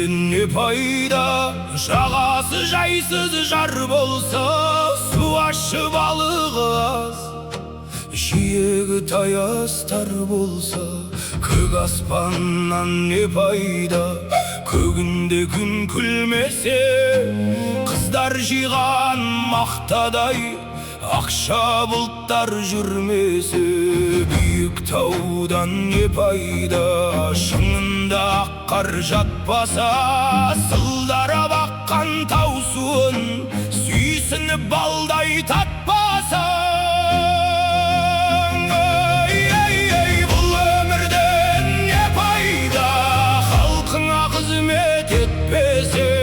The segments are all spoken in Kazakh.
Көгінден не пайда, жағасы жайсыз жар болса, су ащы балығы аз, жиегі таяз тар болса, көк аспаннан не пайда. Көгінде күн күлмесе, қыздар жиған мақтадай, ақша бұлттар жүрмесе, биік таудан не пайда. Шыңында қар жатпаса, сылдара баққан тау суын сүйсініп балдай татпаса. Бұл өмірден не пайда, халқыңа қызмет етпесең.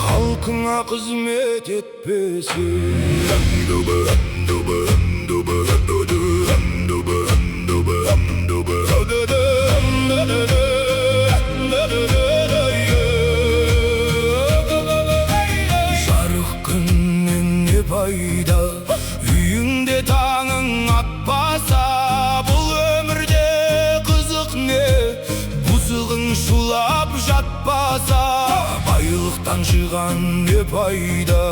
Халқыңа қызмет етпесең. Жарық күннен не пайда, үйіңде таңың атпаса. Бұл өмірде қызық не, бұзығың шулап жатпаса. Байлықтан жиған не пайда,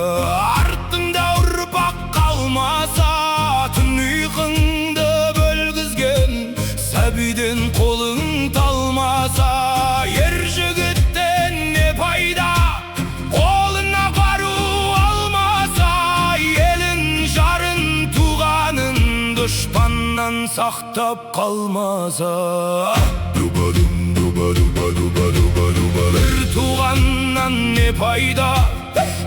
артыңда ұрпақ қалмаса. Түн ұйқыңды бөлгізген сәбиден қолың талмаса. Ер жігіттен не пайда, қолына қару алмаса. Елін, жарын, туғанын дұшпаннан сақтап қалмаса. Бір туғаннан не пайда,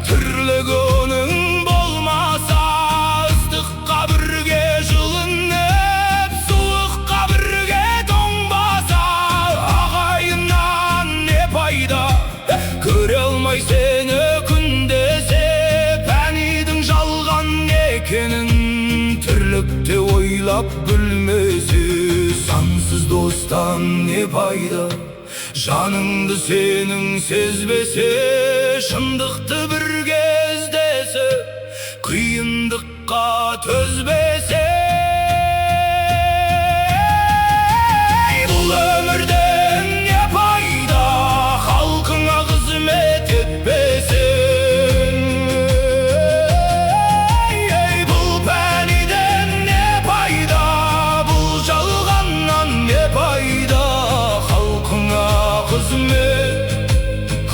тірлігі оның болмаса. Ыстыққа бірге жылынып, суыққа бірге тоңбаса. Ағайыннан не пайда, көре алмай сені күндесе. Пәнидің жалған екенін тірлікте ойлап білмесе. Сансыз достан не пайда, жаныңды сенің сезбесе. Шындықты бірге іздесе, қиындыққа төзбесе. Бұл өмірден не пайда, халқыңа қызмет етпесең. Бұл пәниден не пайда, бұл жалғаннан не пайда.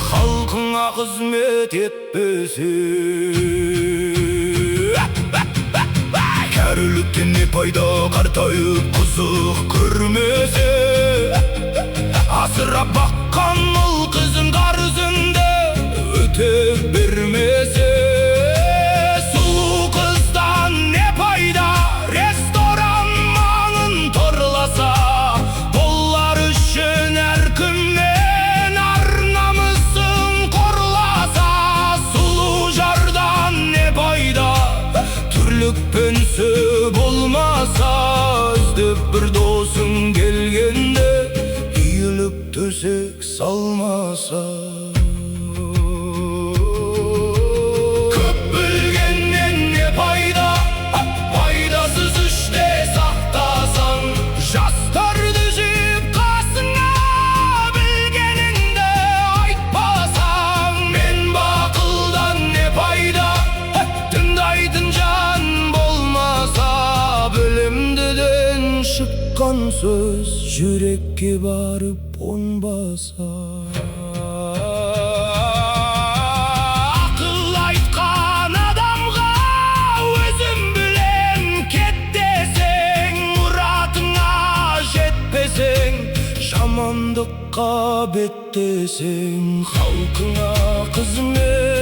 Халқыңа қызмет етпесе. Кәріліктен не пайда, қартайып қызық көрмесе. Асырап баққан ұл қызын қарызыңды өтеп бермесе. Сұлу қыздан не пайда, ресторан маңын торласа. Болар үшін әркімнен ар-намысын қорласа. Сұлу жардан не пайда, түрлікпенсі болмаса. Іздеп бір досың келгенде, иіліп төсек салмаса. Көп білгеннен не пайда, пайдасыз іште сақтасаң. Жастарды жиып қасыңа, білгеніңді айтпасаң. Мен бақылдан не пайда, тыңдайтын жан болмаса. Білімдіден шыққан сөз жүрекке барып қонбаса. Ақыл айтқан адамға өзім білем кет десең. Мұратыңа жетпесең, жамандыққа беттесең. Халқыңа қызмет